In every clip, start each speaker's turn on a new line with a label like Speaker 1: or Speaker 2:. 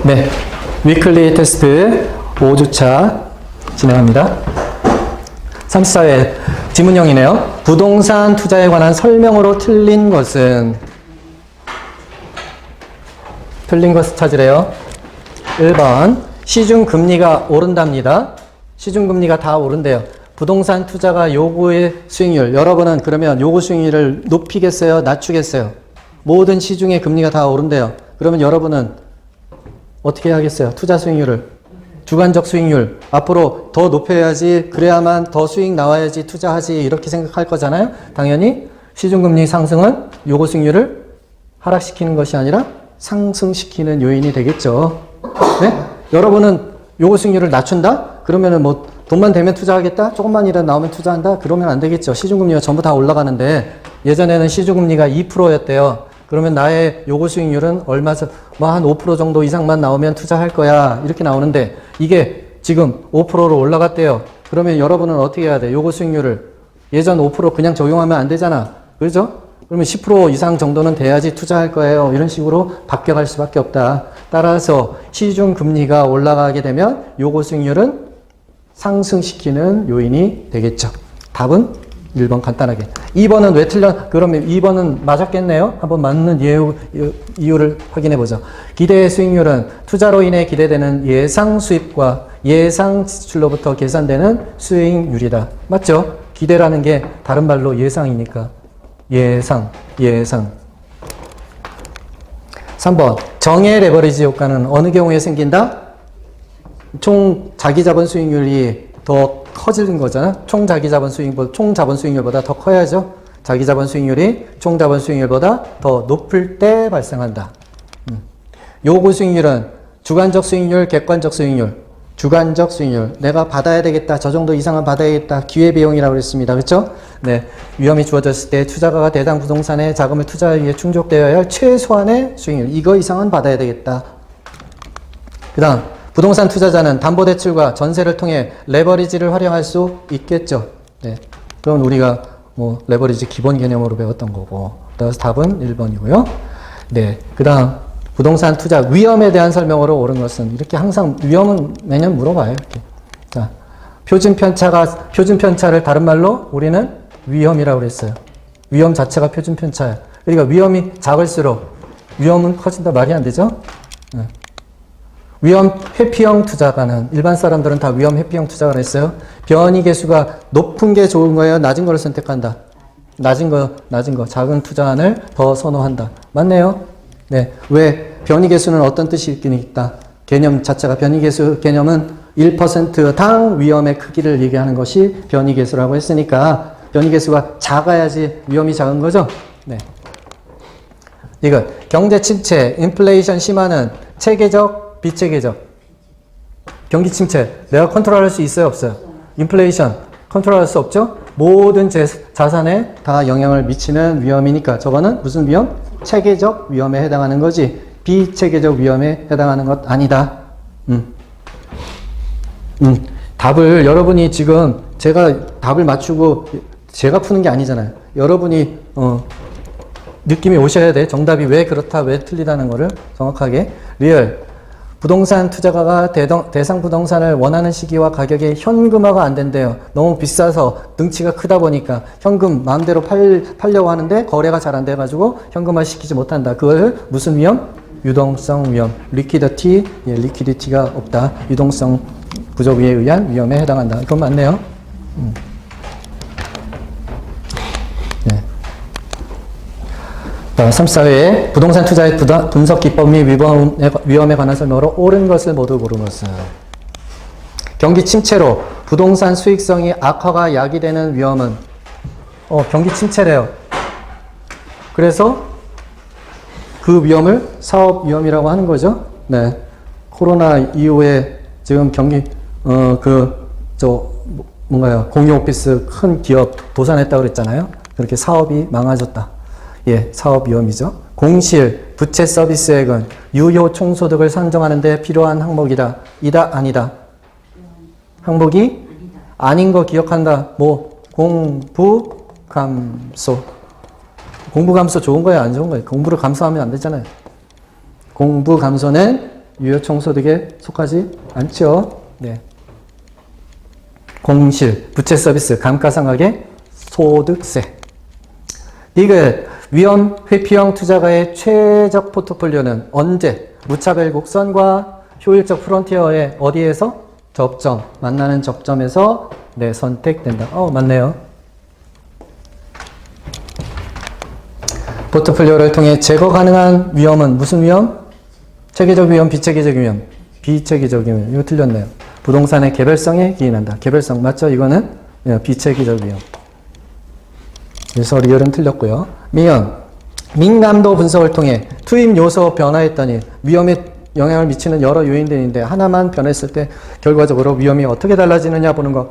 Speaker 1: 네, 위클리 테스트 5주차 진행합니다. 34회 지문형이네요. 부동산 투자에 관한 설명으로 틀린 것은? 틀린 것을 찾으래요. 1번, 시중금리가 오른답니다. 시중금리가 다 오른대요. 부동산 투자가 요구의 수익률, 여러분은 그러면 요구 수익률을 높이겠어요? 낮추겠어요? 모든 시중의 금리가 다 오른대요. 그러면 여러분은 어떻게 하겠어요? 투자 수익률을, 주관적 수익률 앞으로 더 높여야지, 그래야만 더 수익 나와야지 투자하지, 이렇게 생각할 거잖아요. 당연히 시중금리 상승은 요구 수익률을 하락시키는 것이 아니라 상승시키는 요인이 되겠죠. 네? 여러분은 요구 수익률을 낮춘다? 그러면은 뭐 돈만 되면 투자하겠다? 조금만이라도 나오면 투자한다? 그러면 안 되겠죠. 시중금리가 전부 다 올라가는데, 예전에는 시중금리가 2%였대요. 그러면 나의 요구 수익률은 얼마, 뭐 한 5% 정도 이상만 나오면 투자할 거야, 이렇게 나오는데, 이게 지금 5%로 올라갔대요. 그러면 여러분은 어떻게 해야 돼? 요구 수익률을 예전 5% 그냥 적용하면 안 되잖아. 그렇죠? 그러면 10% 이상 정도는 돼야지 투자할 거예요. 이런 식으로 바뀌어갈 수밖에 없다. 따라서 시중금리가 올라가게 되면 요구 수익률은 상승시키는 요인이 되겠죠. 답은 1번 간단하게. 2번은 왜 틀려? 그러면 2번은 맞았겠네요. 한번 맞는 이유를 확인해 보죠. 기대 수익률은 투자로 인해 기대되는 예상 수입과 예상 지출로부터 계산되는 수익률이다. 맞죠? 기대라는 게 다른 말로 예상이니까. 예상. 3번, 정의 레버리지 효과는 어느 경우에 생긴다? 총 자기 자본 수익률이 더 커지는 거잖아. 총 자본 수익률보다 더 커야죠. 자기 자본 수익률이 총 자본 수익률보다 더 높을 때 발생한다. 요구 수익률은 주관적 수익률, 객관적 수익률. 주관적 수익률. 내가 받아야 되겠다. 저 정도 이상은 받아야겠다. 기회비용이라고 그랬습니다. 그렇죠? 네. 위험이 주어졌을 때 투자가가 대상 부동산에 자금을 투자하기 위해 충족되어야 할 최소한의 수익률. 이거 이상은 받아야 되겠다. 그 다음, 부동산 투자자는 담보대출과 전세를 통해 레버리지를 활용할 수 있겠죠. 네. 그럼 우리가 뭐 레버리지 기본 개념으로 배웠던 거고. 그래서 답은 1번이고요. 네. 그 다음, 부동산 투자 위험에 대한 설명으로 옳은 것은? 이렇게 항상 위험은 매년 물어봐요. 이렇게. 자, 표준 편차를 다른 말로 우리는 위험이라고 그랬어요. 위험 자체가 표준 편차야. 그러니까 위험이 작을수록 위험은 커진다. 말이 안 되죠? 네. 위험 회피형 투자가는, 일반 사람들은 다 위험 회피형 투자가 했어요. 변이 계수가 높은 게 좋은 거예요? 낮은 걸 선택한다? 낮은 거. 작은 투자안을 더 선호한다. 맞네요? 네. 왜? 변이 계수는 어떤 뜻이 있긴 있다. 개념 자체가, 변이 계수 개념은 1% 당 위험의 크기를 얘기하는 것이 변이 계수라고 했으니까, 변이 계수가 작아야지 위험이 작은 거죠? 네. 이거, 경제 침체, 인플레이션 심화는 체계적, 비체계적. 경기 침체, 내가 컨트롤할 수 있어요, 없어요? 인플레이션, 컨트롤할 수 없죠? 모든 자산에 다 영향을 미치는 위험이니까, 저거는 무슨 위험? 체계적 위험에 해당하는 거지, 비체계적 위험에 해당하는 것 아니다. 답을 여러분이 지금, 제가 답을 맞추고 제가 푸는 게 아니잖아요. 여러분이 느낌이 오셔야 돼. 정답이 왜 그렇다, 왜 틀리다는 거를 정확하게. 리얼. 부동산 투자가가 대상 부동산을 원하는 시기와 가격에 현금화가 안 된대요. 너무 비싸서 등치가 크다 보니까 현금 마음대로 팔려고 하는데 거래가 잘 안 돼가지고 현금화 시키지 못한다. 그걸 무슨 위험? 유동성 위험. 리퀴디티가 없다. 유동성 부족에 의한 위험에 해당한다. 그건 맞네요. 네. 34회에 부동산 투자의 분석 기법 및 위험에 관한 설명으로 옳은 것을 모두 고른 것은? 경기 침체로 부동산 수익성이 악화가 야기되는 위험은? 경기 침체래요. 그래서 그 위험을 사업 위험이라고 하는 거죠. 네. 코로나 이후에 지금 경기, 공유 오피스 큰 기업 도산했다고 그랬잖아요. 그렇게 사업이 망가졌다. 예, 사업 위험이죠. 공실, 부채 서비스액은 유효 총소득을 산정하는 데 필요한 항목이다. 이다, 아니다? 항목이 아닌 거 기억한다. 뭐, 공부 감소. 공부 감소 좋은 거예요, 안 좋은 거예요? 공부를 감소하면 안 되잖아요. 공부 감소는 유효총소득에 속하지 않죠. 네. 공실, 부채 서비스, 감가상각의 소득세. 이게 위험 회피형 투자가의 최적 포트폴리오는 언제 무차별 곡선과 효율적 프론티어의 어디에서 접점, 만나는 접점에서 네, 선택된다. 맞네요. 포트폴리오를 통해 제거 가능한 위험은 무슨 위험? 체계적 위험, 비체계적 위험. 비체계적 위험. 이거 틀렸네요. 부동산의 개별성에 기인한다. 개별성 맞죠? 이거는 비체계적 위험. 그래서 리얼은 틀렸고요. 미연. 민감도 분석을 통해 투입 요소 변화했더니 위험에 영향을 미치는 여러 요인들인데 하나만 변했을 때 결과적으로 위험이 어떻게 달라지느냐 보는 것.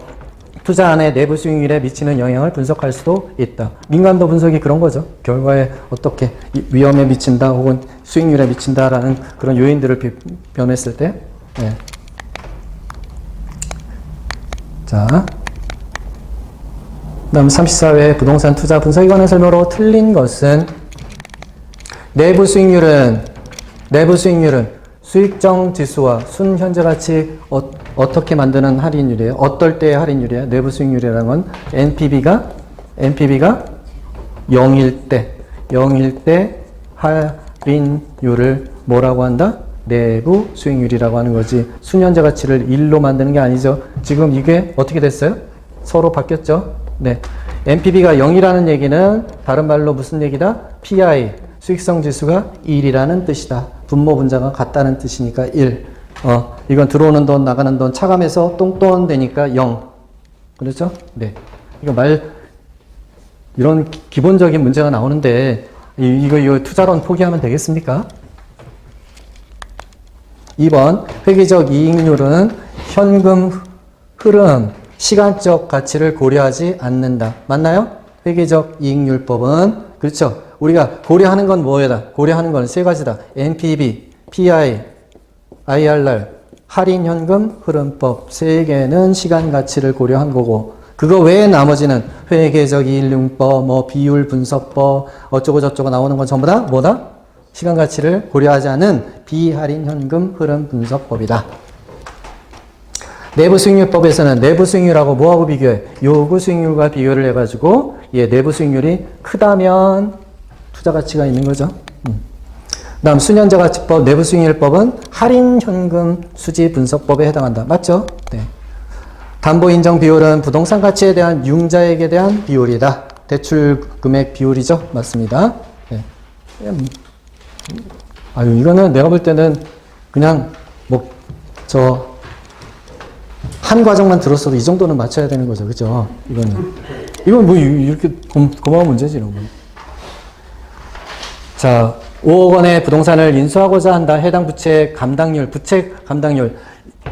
Speaker 1: 투자안의 내부 수익률에 미치는 영향을 분석할 수도 있다. 민감도 분석이 그런 거죠. 결과에 어떻게 위험에 미친다 혹은 수익률에 미친다라는 그런 요인들을 변했을 때. 네. 자, 다음 34회 부동산 투자 분석에 관한 설명으로 틀린 것은 내부 수익률은 수익정 지수와 순현재가치 어떻게 만드는 할인율이에요? 어떨 때의 할인율이에요? 내부 수익률이라는 건 NPV가 0일 때 할인율을 뭐라고 한다? 내부 수익률이라고 하는 거지. 순현재가치를 1로 만드는 게 아니죠. 지금 이게 어떻게 됐어요? 서로 바뀌었죠? 네. NPV가 0이라는 얘기는 다른 말로 무슨 얘기다? PI, 수익성 지수가 1이라는 뜻이다. 분모 분자가 같다는 뜻이니까 1. 이건 들어오는 돈, 나가는 돈, 차감해서 똥돈 되니까 0. 그렇죠? 네. 이거 이런 기본적인 문제가 나오는데, 이거 투자론 포기하면 되겠습니까? 2번, 회계적 이익률은 현금 흐름, 시간적 가치를 고려하지 않는다. 맞나요? 회계적 이익률법은, 그렇죠? 우리가 고려하는 건 뭐예요? 고려하는 건 세 가지다. NPV, PI, IRR, 할인현금 흐름법. 세 개는 시간 가치를 고려한 거고, 그거 외에 나머지는 회계적 이익률법, 비율 분석법, 어쩌고 저쩌고 나오는 건 전부 다 뭐다? 시간 가치를 고려하지 않은 비할인현금 흐름 분석법이다. 내부 수익률법에서는 내부 수익률하고 뭐하고 비교해? 요구 수익률과 비교를 해가지고 내부 수익률이 크다면 투자 가치가 있는 거죠. 다음 순현재가치법, 내부 수익률법은 할인현금 수지 분석법에 해당한다. 맞죠? 네. 담보 인정 비율은 부동산 가치에 대한 융자액에 대한 비율이다. 대출 금액 비율이죠. 맞습니다. 네. 이거는 내가 볼 때는 그냥 한 과정만 들었어도 이 정도는 맞춰야 되는 거죠. 그죠? 이건 뭐 이렇게 고마운 문제지, 이런 거. 자, 5억 원의 부동산을 인수하고자 한다. 해당 부채 감당률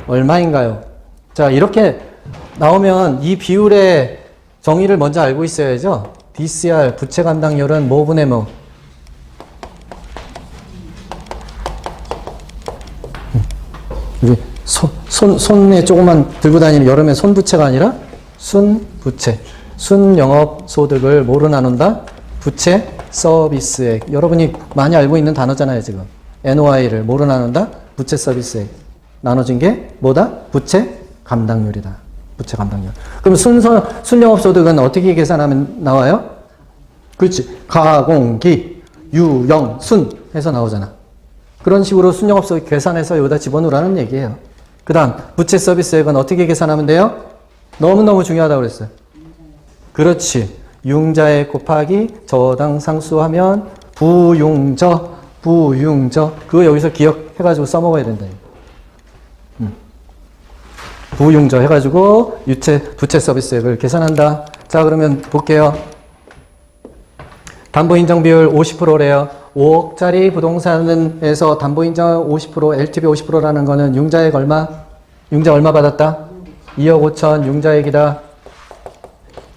Speaker 1: 얼마인가요? 자, 이렇게 나오면 이 비율의 정의를 먼저 알고 있어야죠. DCR, 부채 감당률은 뭐분의 뭐? 손에 조금만 들고 다니는 여름에 손부채가 아니라 순부채. 순영업소득을 뭐로 나눈다? 부채 서비스액. 여러분이 많이 알고 있는 단어잖아요, 지금. NOI를 뭐로 나눈다? 부채 서비스액. 나눠진 게 뭐다? 부채 감당률이다. 부채 감당률. 그럼 순영업소득은 어떻게 계산하면 나와요? 그렇지. 가공기, 유영, 순 해서 나오잖아. 그런 식으로 순영업소득 계산해서 여기다 집어넣으라는 얘기예요. 그 다음 부채 서비스액은 어떻게 계산하면 돼요? 너무너무 중요하다고 그랬어요. 그렇지. 융자액 곱하기 저당 상수하면 부융저. 그거 여기서 기억해가지고 써먹어야 된다. 부융저 해가지고 부채 서비스액을 계산한다. 자, 그러면 볼게요. 담보인정 비율 50%래요. 5억짜리 부동산에서 담보인정 50%, LTV 50%라는 거는 융자액 얼마? 융자 얼마 받았다? 2억 5천 융자액이다.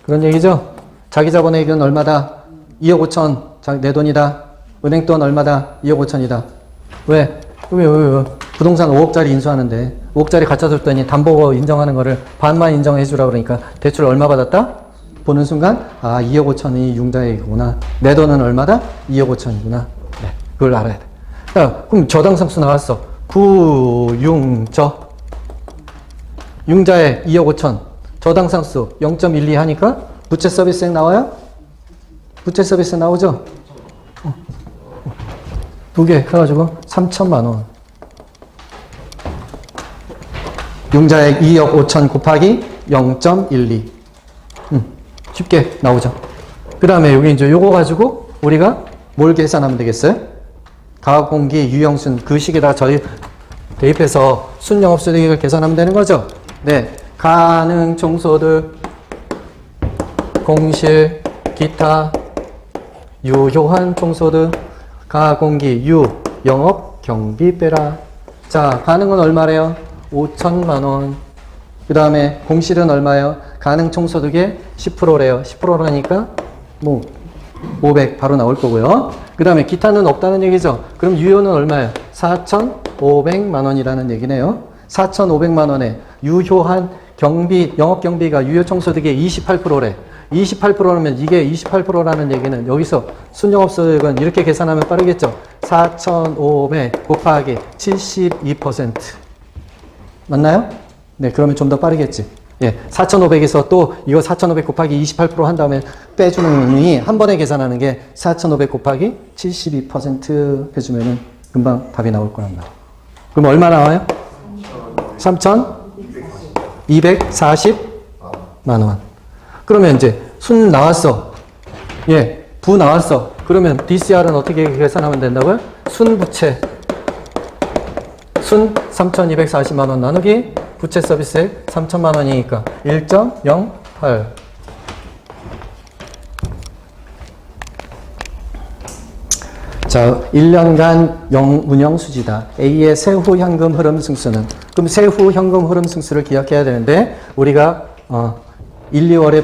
Speaker 1: 그런 얘기죠? 자기 자본액은 얼마다? 2억 5천 내 돈이다. 은행 돈 얼마다? 2억 5천이다. 왜? 부동산 5억짜리 인수하는데 5억짜리 갖다 줬더니 담보 인정하는 거를 반만 인정해 주라고 그러니까 대출 얼마 받았다? 보는 순간 2억 5천이 융자액이구나. 내 돈은 얼마다? 2억 5천이구나. 네, 그걸 알아야 돼. 그럼 저당상수 나왔어. 구융저. 융자에 2억 5천. 저당상수 0.12 하니까 부채 서비스액 나와요? 부채 서비스 나오죠? 두 개 해가지고 3천만 원. 융자액 2억 5천 곱하기 0.12. 쉽게 나오죠. 그 다음에 여기 이제 요거 가지고 우리가 뭘 계산하면 되겠어요? 가공기 유형순 그 식에다가 저희 대입해서 순영업소득액을 계산하면 되는 거죠. 네. 가능 총소득, 공실, 기타, 유효한 총소득, 가공기, 영업, 경비 빼라. 자, 가능은 얼마래요? 5천만 원. 그 다음에 공실은 얼마예요? 가능 총소득의 10%래요. 10%라니까 뭐 500 바로 나올 거고요. 그 다음에 기타는 없다는 얘기죠. 그럼 유효는 얼마예요? 4,500만 원이라는 얘기네요. 4,500만 원에 유효한 경비, 영업경비가 유효총소득의 28%래. 28%라면 이게 28%라는 얘기는 여기서 순영업소득은 이렇게 계산하면 빠르겠죠. 4,500 곱하기 72%. 맞나요? 네, 그러면 좀 더 빠르겠지. 예, 4,500에서 또 이거 4,500 곱하기 28% 한 다음에 빼주는 놈이 한 번에 계산하는 게 4,500 곱하기 72% 해주면은 금방 답이 나올 거란 말이에요. 그럼 얼마 나와요? 3,240만 원. 그러면 이제 순 나왔어. 예, 부 나왔어. 그러면 DCR은 어떻게 계산하면 된다고요? 순부채. 순 3,240만 원 나누기 부채 서비스액 3천만 원이니까 1.08. 자, 1년간 운영 수지다. A의 세후 현금 흐름 승수는, 그럼 세후 현금 흐름 승수를 기억해야 되는데 우리가 1, 2월에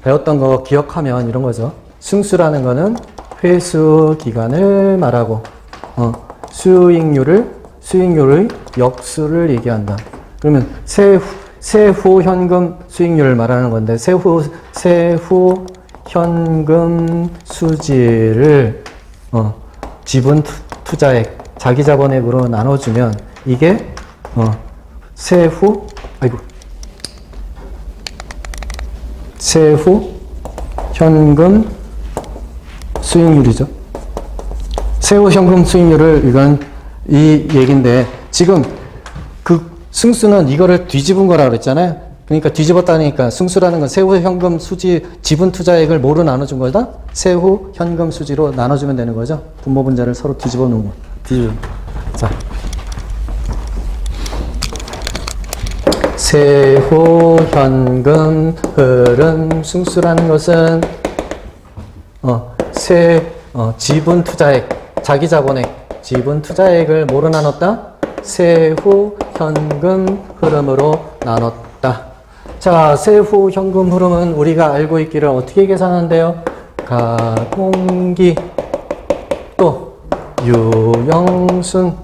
Speaker 1: 배웠던 거 기억하면 이런 거죠. 승수라는 거는 회수 기간을 말하고 수익률의 역수를 얘기한다. 그러면 세후 현금 수익률을 말하는 건데 세후 현금 수지를 지분 투자액 자기 자본액으로 나눠주면 이게 세후 현금 수익률이죠. 세후 현금 수익률을 이건 이 얘기인데 지금 그 승수는 이거를 뒤집은 거라 그랬잖아요. 그러니까 뒤집었다니까 승수라는 건 세후 현금 수지 지분 투자액을 뭐로 나눠준 거다? 세후 현금 수지로 나눠주면 되는 거죠. 분모 분자를 서로 뒤집어 놓은 거. 자, 세후 현금 흐름 승수라는 것은 지분 투자액 자기 자본액 지분 투자액을 뭐로 나눴다? 세후 현금 흐름으로 나눴다. 자, 세후 현금 흐름은 우리가 알고 있기를 어떻게 계산하는데요? 가공기 또 유형순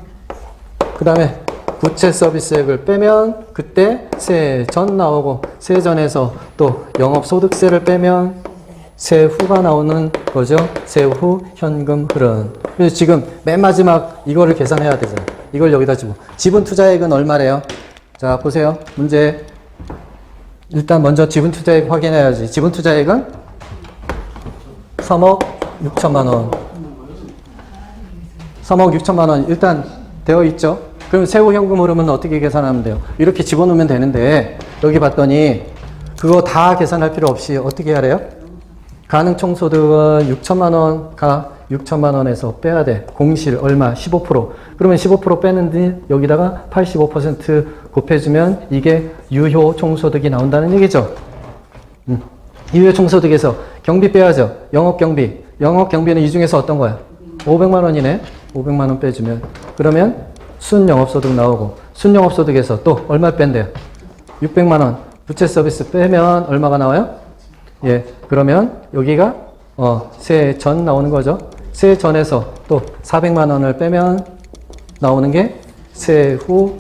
Speaker 1: 그 다음에 부채 서비스액을 빼면 그때 세전 나오고 세전에서 또 영업소득세를 빼면 세후가 나오는 거죠. 세후 현금 흐름. 그래서 지금 맨 마지막 이거를 계산해야 되잖아요. 이걸 여기다 주고 지분 투자액은 얼마래요? 자, 보세요. 문제. 일단 먼저 지분 투자액 확인해야지. 지분 투자액은 3억 6천만 원. 3억 6천만 원 일단 되어 있죠. 그럼 세후 현금 흐름은 어떻게 계산하면 돼요? 이렇게 집어넣으면 되는데 여기 봤더니 그거 다 계산할 필요 없이 어떻게 하래요? 가능 총소득은 6천만 원가 6천만 원에서 빼야 돼. 공실 얼마? 15%. 그러면 15% 빼는데 여기다가 85% 곱해주면 이게 유효 총소득이 나온다는 얘기죠. 유효 총소득에서 경비 빼야죠. 영업경비. 영업경비는 이 중에서 어떤 거야? 500만 원이네. 500만 원 빼주면. 그러면 순영업소득 나오고 순영업소득에서 또 얼마 뺀대요? 600만 원. 부채 서비스 빼면 얼마가 나와요? 예. 그러면 여기가 세전 나오는 거죠. 세전에서 또 400만 원을 빼면 나오는 게 세후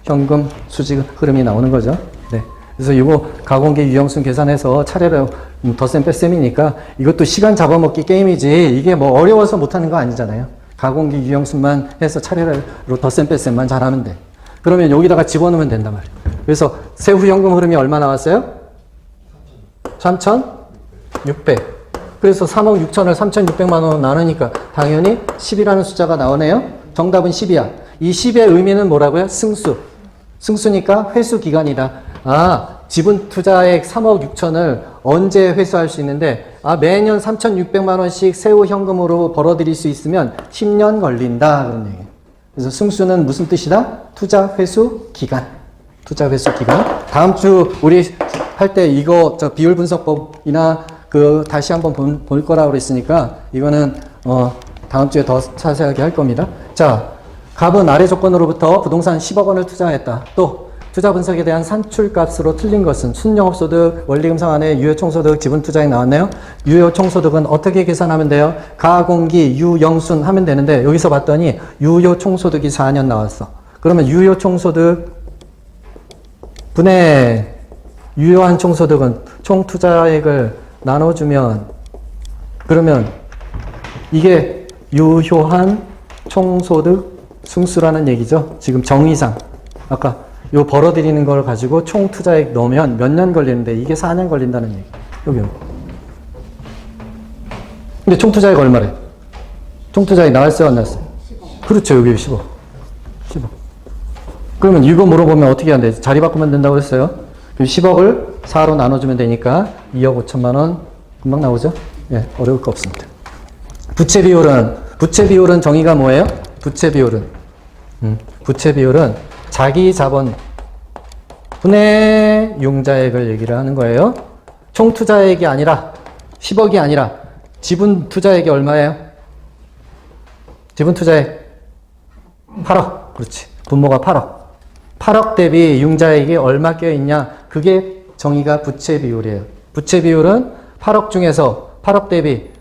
Speaker 1: 현금 수지 흐름이 나오는 거죠. 네. 그래서 이거 가공기 유형순 계산해서 차례로 덧셈 뺄셈이니까 이것도 시간 잡아먹기 게임이지 이게 뭐 어려워서 못하는 거 아니잖아요. 가공기 유형순만 해서 차례로 덧셈 뺄셈만 잘하면 돼. 그러면 여기다가 집어넣으면 된단 말이에요. 그래서 세후 현금 흐름이 얼마 나왔어요? 3,600. 그래서 3억 6천을 3,600만 원으로 나누니까 당연히 10이라는 숫자가 나오네요. 정답은 10이야. 이 10의 의미는 뭐라고요? 승수. 승수니까 회수 기간이다. 아, 지분 투자액 3억 6천을 언제 회수할 수 있는데, 아, 매년 3,600만 원씩 세후 현금으로 벌어들일 수 있으면 10년 걸린다. 그런 얘기예요. 그래서 승수는 무슨 뜻이다? 투자 회수 기간. 투자 회수 기간. 다음 주 우리 할 때 이거 비율 분석법이나 다시 한번 볼 거라고 그랬으니까 이거는 다음 주에 더 자세하게 할 겁니다. 자, 갑은 아래 조건으로부터 부동산 10억 원을 투자했다. 또 투자 분석에 대한 산출값으로 틀린 것은 순영업소득, 원리금 상환의 유효총소득, 지분투자액 나왔네요. 유효총소득은 어떻게 계산하면 돼요? 가공기, 유영순 하면 되는데 여기서 봤더니 유효총소득이 4년 나왔어. 그러면 유효총소득 분의 유효한 총소득은 총투자액을 나눠주면, 그러면 이게 유효한 총소득 승수라는 얘기죠. 지금 정의상 아까 요 벌어들이는 걸 가지고 총 투자액 넣으면 몇 년 걸리는데 이게 4년 걸린다는 얘기. 여기. 근데 총 투자액 얼마래? 총 투자액 나왔어요, 안 나왔어요? 10억. 그렇죠, 여기 10억. 10억. 그러면 이거 물어보면 어떻게 해야 돼? 자리 바꾸면 된다고 그랬어요. 그럼 10억을 4로 나눠주면 되니까 2억 5천만 원 금방 나오죠? 예, 어려울 거 없습니다. 부채 비율은 정의가 뭐예요? 부채 비율은 자기 자본 분의 융자액을 얘기를 하는 거예요. 총 투자액이 아니라 10억이 아니라 지분 투자액이 얼마예요? 지분 투자액 8억. 그렇지. 분모가 8억. 8억 대비 융자액이 얼마 껴있냐? 그게 정의가 부채 비율이에요. 부채 비율은 8억 중에서 8억 대비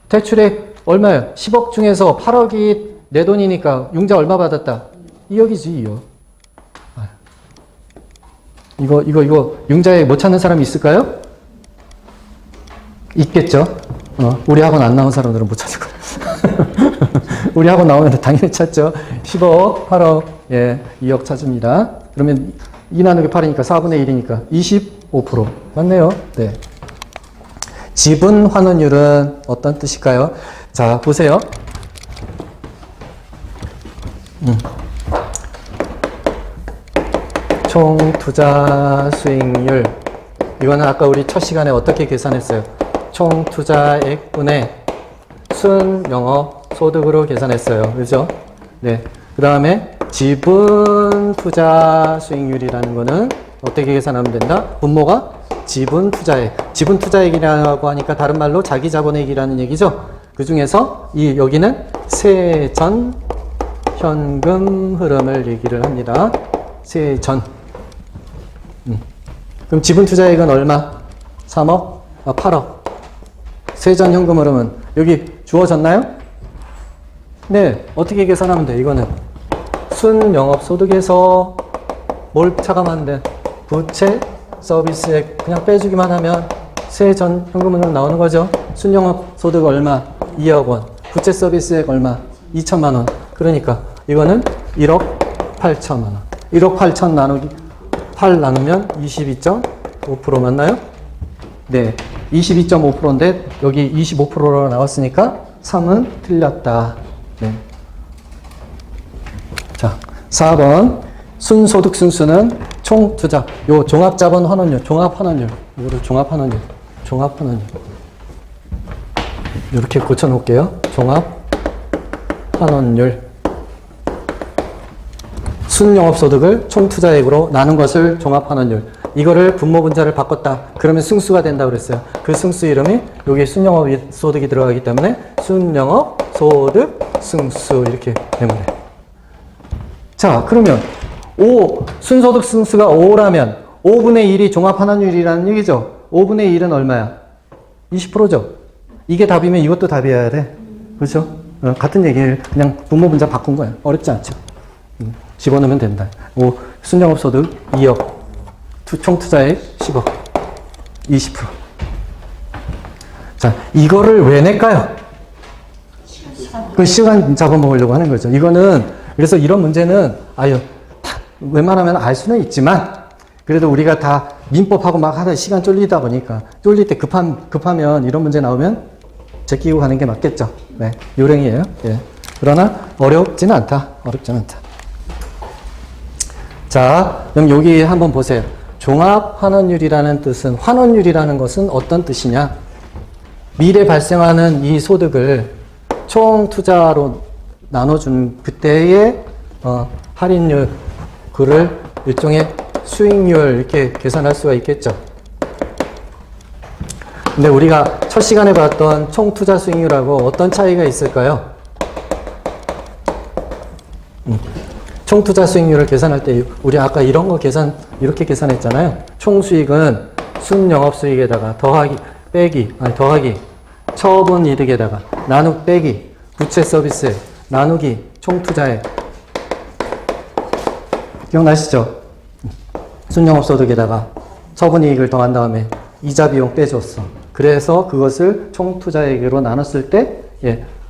Speaker 1: 대출액 얼마예요? 10억 중에서 8억이 내 돈이니까 융자 얼마 받았다? 2억이지, 2억. 이거 융자액 못 찾는 사람이 있을까요? 있겠죠? 우리 학원 안 나온 사람들은 못 찾을 거예요. 우리 학원 나오면 당연히 찾죠. 10억, 8억, 예, 2억 찾습니다. 그러면 2 나누기 8이니까 4분의 1이니까 25%. 맞네요. 네. 지분 환원율은 어떤 뜻일까요? 자, 보세요. 총 투자 수익률. 이거는 아까 우리 첫 시간에 어떻게 계산했어요? 총 투자액분의 순영업 소득으로 계산했어요. 그죠? 네. 그 다음에 지분 투자 수익률이라는 거는 어떻게 계산하면 된다? 분모가 지분 투자액. 지분 투자액이라고 하니까 다른 말로 자기 자본액이라는 얘기죠. 그 중에서 여기는 세전 현금 흐름을 얘기를 합니다. 세전. 그럼 지분 투자액은 얼마? 3억? 8억. 세전 현금 흐름은 여기 주어졌나요? 네. 어떻게 계산하면 돼? 이거는 순영업소득에서 뭘 차감하면 돼? 부채, 서비스액 그냥 빼주기만 하면 세전 현금 흐름 나오는 거죠. 순영업소득 얼마? 2억 원. 부채 서비스액 얼마? 2천만 원. 그러니까 이거는 1억 8천만 원. 1억 8천 나누기 8 나누면 22.5% 맞나요? 네. 22.5%인데 여기 25%로 나왔으니까 3은 틀렸다. 네. 자, 4번. 순소득 승수는 총투자. 요 종합자본 환원율, 종합환원율. 이거를 종합환원율. 이렇게 고쳐놓을게요. 종합환원율. 순영업소득을 총투자액으로 나눈 것을 종합환원율. 이거를 분모분자를 바꿨다. 그러면 승수가 된다고 그랬어요. 그 승수 이름이 여기 순영업소득이 들어가기 때문에 순영업소득 승수 이렇게 되면 돼. 자, 그러면 순소득 승수가 5라면 5분의 1이 종합환원율이라는 얘기죠. 5분의 1은 얼마야? 20%죠. 이게 답이면 이것도 답이어야 돼. 그렇죠? 같은 얘기를 그냥 분모분자 바꾼 거야. 어렵지 않죠. 집어넣으면 된다. 순영업소득 2억, 총투자액 10억, 20%. 자, 이거를 왜 낼까요? 그 시간 잡아먹으려고 하는 거죠. 이거는, 그래서 이런 문제는, 웬만하면 알 수는 있지만, 그래도 우리가 다 민법하고 막 하다 시간 쫄리다 보니까, 쫄릴 때 급하면 이런 문제 나오면 제끼고 가는 게 맞겠죠. 네. 요령이에요. 예. 그러나 어렵지는 않다. 자, 그럼 여기 한번 보세요. 종합환원율이라는 뜻은, 환원율이라는 것은 어떤 뜻이냐? 미래 발생하는 이 소득을 총 투자로 나눠준 그때의 할인율, 그를 일종의 수익률 이렇게 계산할 수가 있겠죠. 근데 우리가 첫 시간에 봤던 총 투자 수익률하고 어떤 차이가 있을까요? 총 투자 수익률을 계산할 때 우리 아까 이런 거 이렇게 계산했잖아요. 총 수익은 순영업 수익에다가 더하기 처분 이득에다가 빼기 부채 서비스 나누기 총 투자액. 기억나시죠? 순영업 소득에다가 처분 이익을 더한 다음에 이자 비용 빼줬어. 그래서 그것을 총 투자액으로 나눴을 때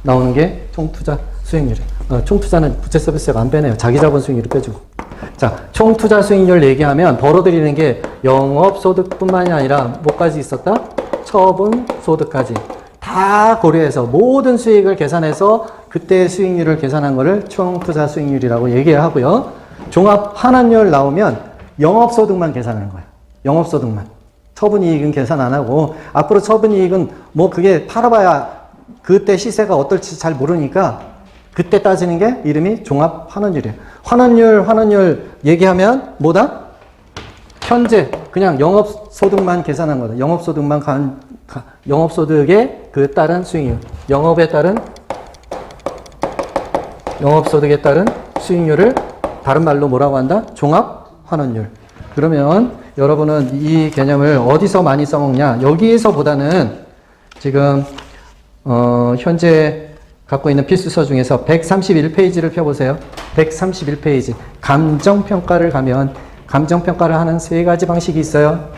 Speaker 1: 나오는 게 총 투자 수익률이에요. 총 투자는 부채 서비스가 안 빼네요. 자기 자본 수익률을 빼주고. 자, 총 투자 수익률 얘기하면 벌어들이는 게 영업 소득뿐만이 아니라 뭐까지 있었다? 처분 소득까지 다 고려해서 모든 수익을 계산해서 그때의 수익률을 계산한 거를 총 투자 수익률이라고 얘기를 하고요. 종합 환원율 나오면 영업소득만 계산하는 거예요. 영업소득만. 처분이익은 계산 안 하고, 앞으로 처분이익은 뭐 그게 팔아봐야 그때 시세가 어떨지 잘 모르니까 그때 따지는 게 이름이 종합환원율이에요. 환원율 얘기하면 뭐다? 현재 그냥 영업소득만 계산한 거다. 영업소득에 그 따른 수익률. 영업소득에 따른 수익률을 다른 말로 뭐라고 한다? 종합환원율. 그러면 여러분은 이 개념을 어디서 많이 써먹냐? 여기에서보다는 지금 현재 갖고 있는 필수서 중에서 131페이지를 펴보세요. 131페이지. 감정평가를 가면 감정평가를 하는 세 가지 방식이 있어요.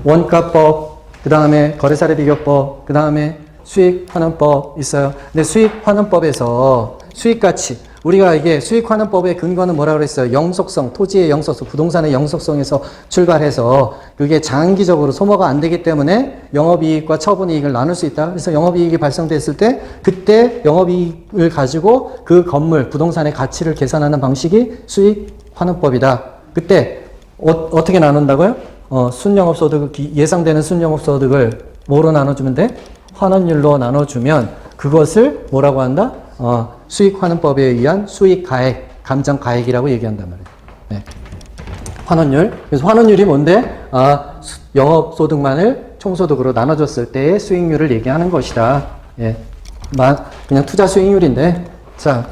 Speaker 1: 원가법, 그 다음에 거래사례 비교법, 그 다음에 수익환원법 있어요. 근데 수익환원법에서 수익가치, 우리가 이게 수익환원법의 근거는 뭐라고 그랬어요? 영속성, 토지의 영속성, 부동산의 영속성에서 출발해서 그게 장기적으로 소모가 안 되기 때문에 영업이익과 처분이익을 나눌 수 있다. 그래서 영업이익이 발생됐을 때 그때 영업이익을 가지고 그 건물, 부동산의 가치를 계산하는 방식이 수익환원법이다. 그때 어떻게 나눈다고요? 순영업소득, 예상되는 순영업소득을 뭐로 나눠주면 돼? 환원율로 나눠주면 그것을 뭐라고 한다? 수익환원법에 의한 수익가액, 감정가액이라고 얘기한단 말이에요. 네. 환원율. 그래서 환원율이 뭔데? 영업소득만을 총소득으로 나눠줬을 때의 수익률을 얘기하는 것이다. 예. 그냥 투자 수익률인데, 자,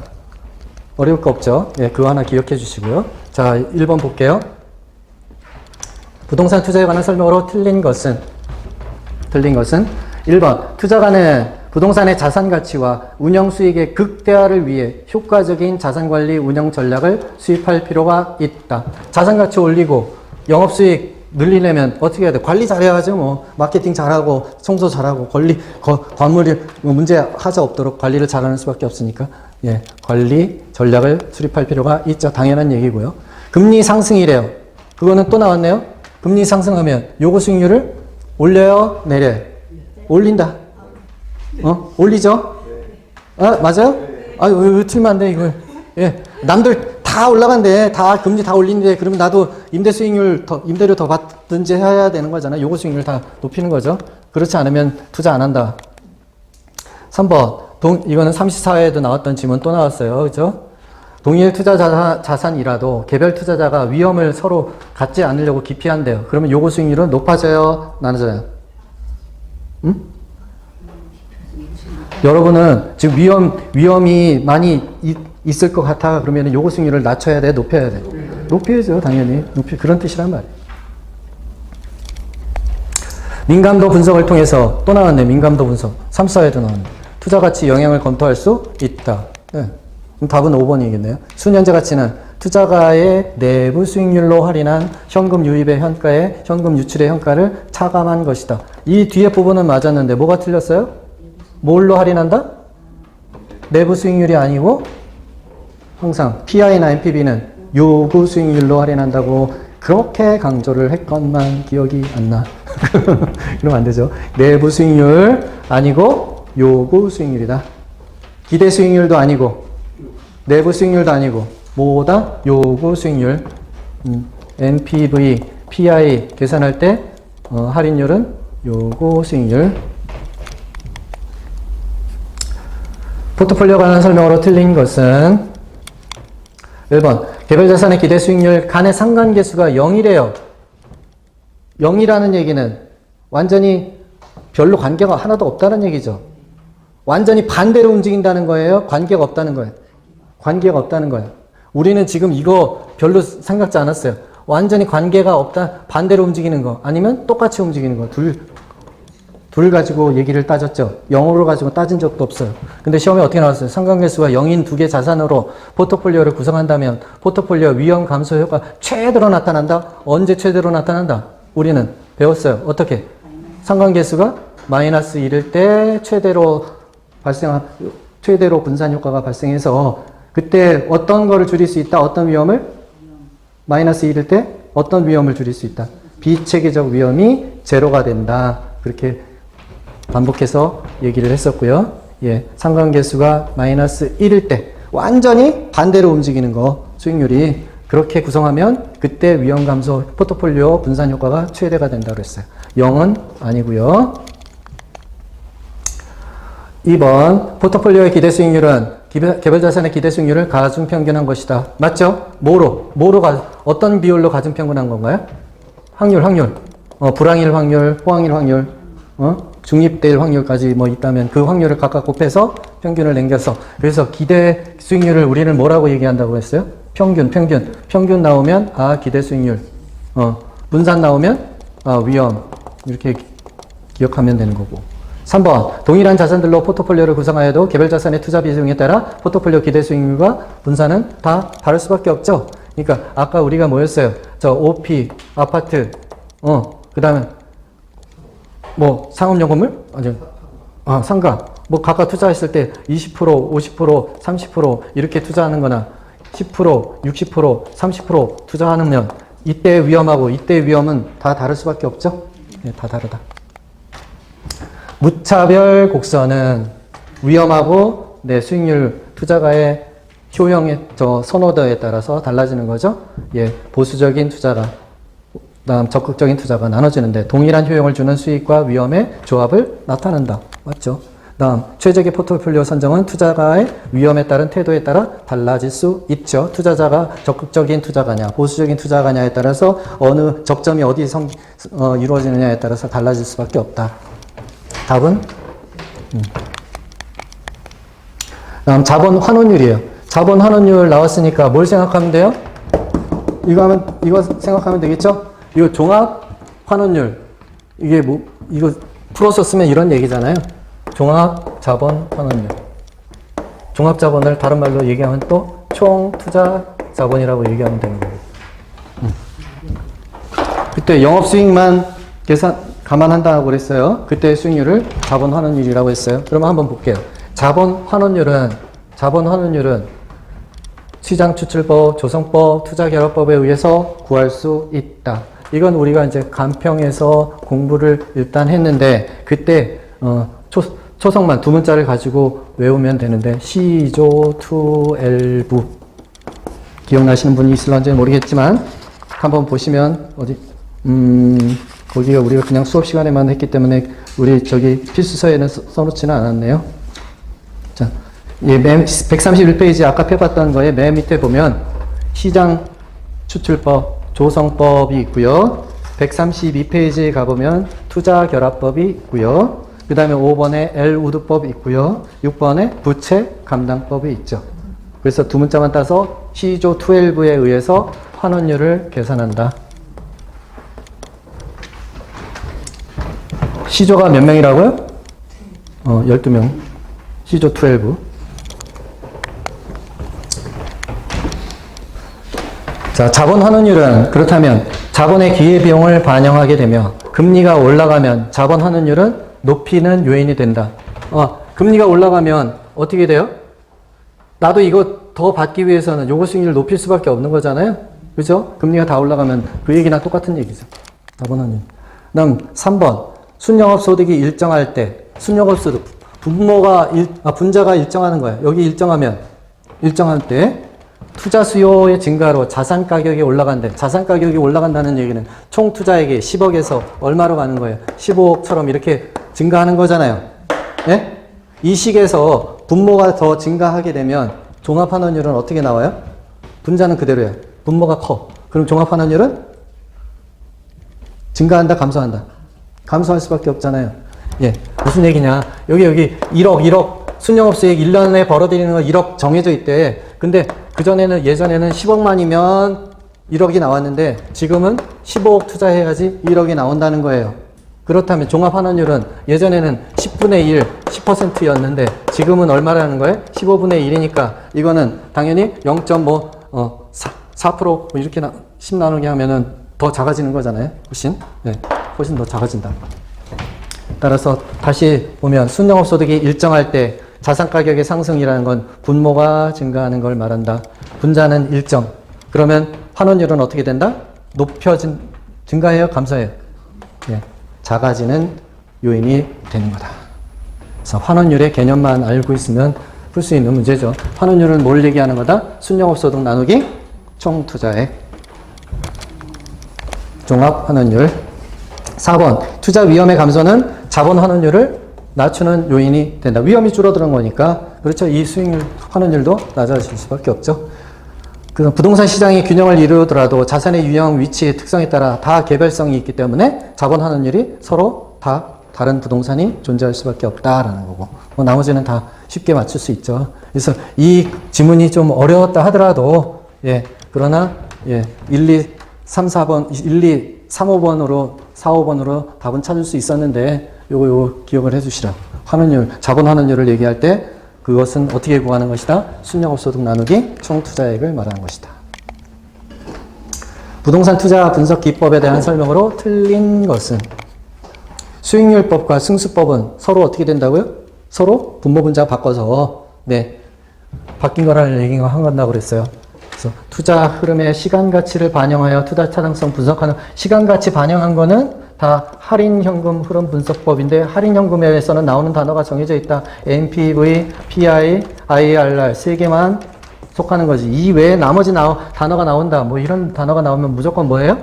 Speaker 1: 어려울 거 없죠? 예, 그거 하나 기억해 주시고요. 자, 1번 볼게요. 부동산 투자에 관한 설명으로 틀린 것은 1번, 투자가는 부동산의 자산 가치와 운영 수익의 극대화를 위해 효과적인 자산관리 운영 전략을 수립할 필요가 있다. 자산 가치 올리고 영업 수익 늘리려면 어떻게 해야 돼? 관리 잘해야죠. 뭐 마케팅 잘하고 청소 잘하고 건물이 문제 하자 없도록 관리를 잘하는 수밖에 없으니까 예, 관리 전략을 수립할 필요가 있죠. 당연한 얘기고요. 금리 상승이래요. 그거는 또 나왔네요. 금리 상승하면 요구 수익률을 올려요, 내려요? 올린다. 올리죠? 맞아요? 왜 틀면 안 돼, 이걸. 예. 남들 다 올라간대. 다 금리 다 올린대. 그러면 나도 임대료 더 받든지 해야 되는 거잖아. 요구 수익률 다 높이는 거죠. 그렇지 않으면 투자 안 한다. 3번. 이거는 34회에도 나왔던 질문 또 나왔어요. 그죠? 동일 투자 자산이라도 개별 투자자가 위험을 서로 갖지 않으려고 기피한대요. 그러면 요구 수익률은 높아져요? 낮아져요? 응? 여러분은 지금 위험이 많이 있을 것 같아. 그러면 요구 수익률을 낮춰야 돼? 높여야 돼? 높여야죠, 당연히. 그런 뜻이란 말이에요. 민감도 분석을 통해서 또 나왔네, 민감도 분석. 3, 4에도 나왔네. 투자 가치 영향을 검토할 수 있다. 네. 그럼 답은 5번이겠네요. 순현재 가치는 투자가의 내부 수익률로 할인한 현금 유입의 현가에 현금 유출의 현가를 차감한 것이다. 이 뒤에 부분은 맞았는데 뭐가 틀렸어요? 뭘로 할인한다? 내부 수익률이 아니고 항상 PI나 NPV는 요구 수익률로 할인한다고 그렇게 강조를 했건만 기억이 안 나. 이러면 안 되죠. 내부 수익률 아니고 요구 수익률이다. 기대 수익률도 아니고 내부 수익률도 아니고 뭐다? 요구 수익률. NPV, PI 계산할 때 할인율은 요구 수익률. 포트폴리오 관련 설명으로 틀린 것은 1번 개별자산의 기대 수익률 간의 상관계수가 0이래요. 0이라는 얘기는 완전히 별로 관계가 하나도 없다는 얘기죠. 완전히 반대로 움직인다는 거예요? 관계가 없다는 거예요? 관계가 없다는 거예요. 우리는 지금 이거 별로 생각지 않았어요. 완전히 관계가 없다, 반대로 움직이는 거 아니면 똑같이 움직이는 거 둘 가지고 얘기를 따졌죠. 0으로 가지고 따진 적도 없어요. 근데 시험에 어떻게 나왔어요? 상관계수가 0인 두 개 자산으로 포트폴리오를 구성한다면 포트폴리오 위험 감소 효과 최대로 나타난다? 언제 최대로 나타난다? 우리는 배웠어요. 어떻게? 상관계수가 마이너스 1일 때 최대로 분산 효과가 발생해서 그때 어떤 거를 줄일 수 있다? 어떤 위험을? 마이너스 1일 때 어떤 위험을 줄일 수 있다? 비체계적 위험이 제로가 된다. 그렇게 반복해서 얘기를 했었고요. 예, 상관계수가 마이너스 1일 때 완전히 반대로 움직이는 거 수익률이 그렇게 구성하면 그때 위험 감소 포트폴리오 분산 효과가 최대가 된다고 했어요. 0은 아니고요. 2번 포트폴리오의 기대 수익률은 개별자산의 기대 수익률을 가중평균한 것이다. 맞죠? 어떤 비율로 가중평균한 건가요? 확률. 불황일 확률, 호황일 확률, 중립될 확률까지 뭐 있다면 그 확률을 각각 곱해서 평균을 남겨서 그래서 기대 수익률을 우리는 뭐라고 얘기한다고 했어요? 평균 나오면 기대 수익률, 분산 나오면 위험 이렇게 기억하면 되는 거고. 3번 동일한 자산들로 포트폴리오를 구성하여도 개별 자산의 투자 비중에 따라 포트폴리오 기대 수익률과 분산은 다 다를 수밖에 없죠. 그러니까 아까 우리가 뭐였어요? 저 OP, 아파트, 그 다음에 뭐 상업용 건물? 상가. 뭐 각각 투자했을 때 20%, 50%, 30% 이렇게 투자하는 거나 10%, 60%, 30% 투자하면 이때 위험하고 이때 위험은 다 다를 수밖에 없죠? 네, 다 다르다. 무차별 곡선은 위험하고 수익률 투자가의 효용의 선호도에 따라서 달라지는 거죠. 예, 보수적인 투자가 다음 적극적인 투자가 나눠지는데 동일한 효용을 주는 수익과 위험의 조합을 나타낸다. 맞죠? 다음 최적의 포트폴리오 선정은 투자가의 위험에 따른 태도에 따라 달라질 수 있죠. 투자자가 적극적인 투자가냐 보수적인 투자가냐에 따라서 어느 적점이 어디 이루어지느냐에 따라서 달라질 수밖에 없다. 답은 다음 자본 환원율이에요. 자본 환원율 나왔으니까 뭘 생각하면 돼요? 이거 생각하면 되겠죠? 이거 종합 환원율. 이게 이거 풀어서 쓰면 이런 얘기잖아요. 종합 자본 환원율. 종합 자본을 다른 말로 얘기하면 또 총 투자 자본이라고 얘기하면 되는 거고. 그때 영업 수익만 감안한다고 그랬어요. 그때 수익률을 자본 환원율이라고 했어요. 그러면 한번 볼게요. 자본 환원율은 시장 추출법, 조성법, 투자결합법에 의해서 구할 수 있다. 이건 우리가 이제 간평에서 공부를 일단 했는데 그때 초성만 두 문자를 가지고 외우면 되는데 시조 투엘부 기억나시는 분이 있을런지는 모르겠지만 한번 보시면 거기가 우리가 그냥 수업 시간에만 했기 때문에 우리 필수서에는 써놓지는 않았네요. 자, 131페이지 아까 펴봤던 거에 맨 밑에 보면 시장 추출법, 조성법이 있고요. 132페이지에 가보면 투자결합법이 있고요. 그 다음에 5번에 L우드법이 있고요. 6번에 부채 감당법이 있죠. 그래서 두 문자만 따서 시조 12에 의해서 환원율을 계산한다. 시조가 몇 명이라고요? 12명. 시조 12. 자, 자본 환원율은 그렇다면 자본의 기회비용을 반영하게 되며 금리가 올라가면 자본 환원율은 높이는 요인이 된다. 금리가 올라가면 어떻게 돼요? 나도 이거 더 받기 위해서는 요거 수익률 높일 수밖에 없는 거잖아요. 그죠? 금리가 다 올라가면 그 얘기나 똑같은 얘기죠. 4번 확률. 그다음 3번. 순영업소득이 일정할 때, 순영업소득, 분자가 일정하는 거예요. 여기 일정할 때, 투자 수요의 증가로 자산 가격이 올라간대. 자산 가격이 올라간다는 얘기는 총 투자액이 10억에서 얼마로 가는 거예요? 15억처럼 이렇게 증가하는 거잖아요. 예? 이 시기에서 분모가 더 증가하게 되면 종합환원율은 어떻게 나와요? 분자는 그대로예요. 분모가 커. 그럼 종합환원율은 증가한다, 감소한다? 감소할 수밖에 없잖아요. 예. 무슨 얘기냐. 여기 1억. 순영업수익 1년에 벌어들이는 거 1억 정해져 있대. 근데 예전에는 10억만이면 1억이 나왔는데 지금은 15억 투자해야지 1억이 나온다는 거예요. 그렇다면 종합환원율은 예전에는 10분의 1, 10%였는데 지금은 얼마라는 거예요? 15분의 1이니까 이거는 당연히 0.4% 이렇게 10 나누게 하면은 더 작아지는 거잖아요. 훨씬. 네. 훨씬 더 작아진다. 따라서 다시 보면 순영업소득이 일정할 때 자산 가격의 상승이라는 건 분모가 증가하는 걸 말한다. 분자는 일정. 그러면 환원율은 어떻게 된다? 증가해요? 감소해요? 예, 작아지는 요인이 되는 거다. 그래서 환원율의 개념만 알고 있으면 풀 수 있는 문제죠. 환원율은 뭘 얘기하는 거다? 순영업소득 나누기 총투자액. 종합환원율. 4번. 투자 위험의 감소는 자본 환원율을 낮추는 요인이 된다. 위험이 줄어드는 거니까. 그렇죠. 이 수익률, 환원율도 낮아질 수밖에 없죠. 그 부동산 시장이 균형을 이루더라도 자산의 유형, 위치, 특성에 따라 다 개별성이 있기 때문에 자본 환원율이 서로 다 다른 부동산이 존재할 수밖에 없다라는 거고. 나머지는 다 쉽게 맞출 수 있죠. 그래서 이 지문이 좀 어려웠다 하더라도, 그러나, 1, 2, 3, 4번, 1, 2, 3, 5번으로, 4, 5번으로 답은 찾을 수 있었는데, 요거 기억을 해주시라. 환원율, 자본 환원율을 얘기할 때 그것은 어떻게 구하는 것이다? 순영업소득 나누기 총투자액을 말하는 것이다. 부동산 투자 분석 기법에 대한 설명으로 틀린 것은 수익률법과 승수법은 서로 어떻게 된다고요? 서로 분모 분자 바꿔서 바뀐 거라는 얘기가 한 건다고 그랬어요. 그래서 투자 흐름의 시간 가치를 반영하여 투자 타당성 분석하는 시간 가치 반영한 거는 다 할인 현금 흐름 분석법인데 할인 현금에서는 나오는 단어가 정해져 있다. NPV, PI, IRR 세 개만 속하는 거지. 이 외에 나머지 단어가 나온다. 뭐 이런 단어가 나오면 무조건 뭐예요?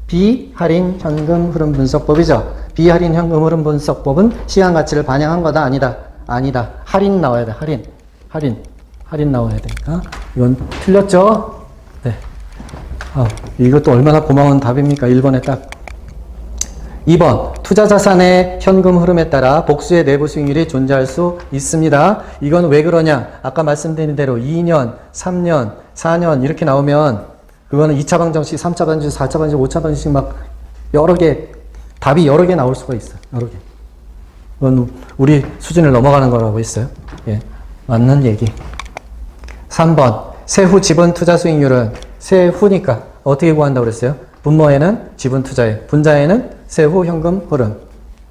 Speaker 1: 비할인 현금 흐름 분석법이죠. 비할인 현금 흐름 분석법은 시간 가치를 반영한 거다. 아니다. 할인 나와야 돼. 할인 나와야 되니까. 이건 틀렸죠? 네. 이것도 얼마나 고마운 답입니까? 1번에 딱. 2번. 투자 자산의 현금 흐름에 따라 복수의 내부 수익률이 존재할 수 있습니다. 이건 왜 그러냐? 아까 말씀드린 대로 2년, 3년, 4년 이렇게 나오면 그거는 2차 방정식, 3차 방정식, 4차 방정식, 5차 방정식 막 여러 개, 답이 여러 개 나올 수가 있어요. 여러 개. 그건 우리 수준을 넘어가는 거라고 했어요. 맞는 얘기. 3번. 세후 지분 투자 수익률은 세후니까 어떻게 구한다고 그랬어요? 분모에는 지분 투자액, 분자에는 세후 현금 흐름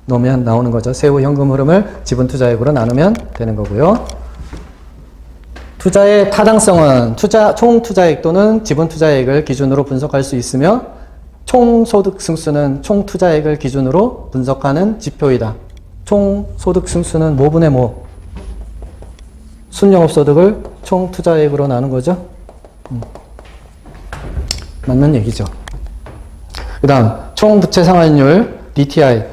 Speaker 1: 넣으면 나오는 거죠. 세후 현금 흐름을 지분 투자액으로 나누면 되는 거고요. 투자의 타당성은 총 투자액 또는 지분 투자액을 기준으로 분석할 수 있으며 총 소득 승수는 총 투자액을 기준으로 분석하는 지표이다. 총 소득 승수는 뭐분의 뭐? 순영업 소득을 총 투자액으로 나눈 거죠. 맞는 얘기죠. 그 다음 총 부채 상환율 DTI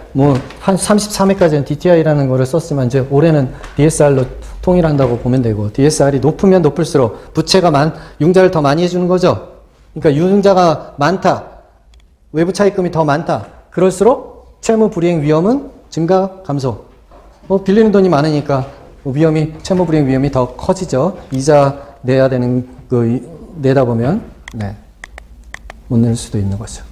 Speaker 1: 한 33회까지는 DTI라는 거를 썼으면 이제 올해는 DSR로 통일한다고 보면 되고 DSR이 높으면 높을수록 부채가 융자를 더 많이 해주는 거죠. 그러니까 융자가 많다. 외부 차입금이 더 많다. 그럴수록 채무 불이행 위험은 증가 감소. 빌리는 돈이 많으니까 채무 불이행 위험이 더 커지죠. 이자 내야 되는 거 내다 보면 못 낼 수도 있는 거죠.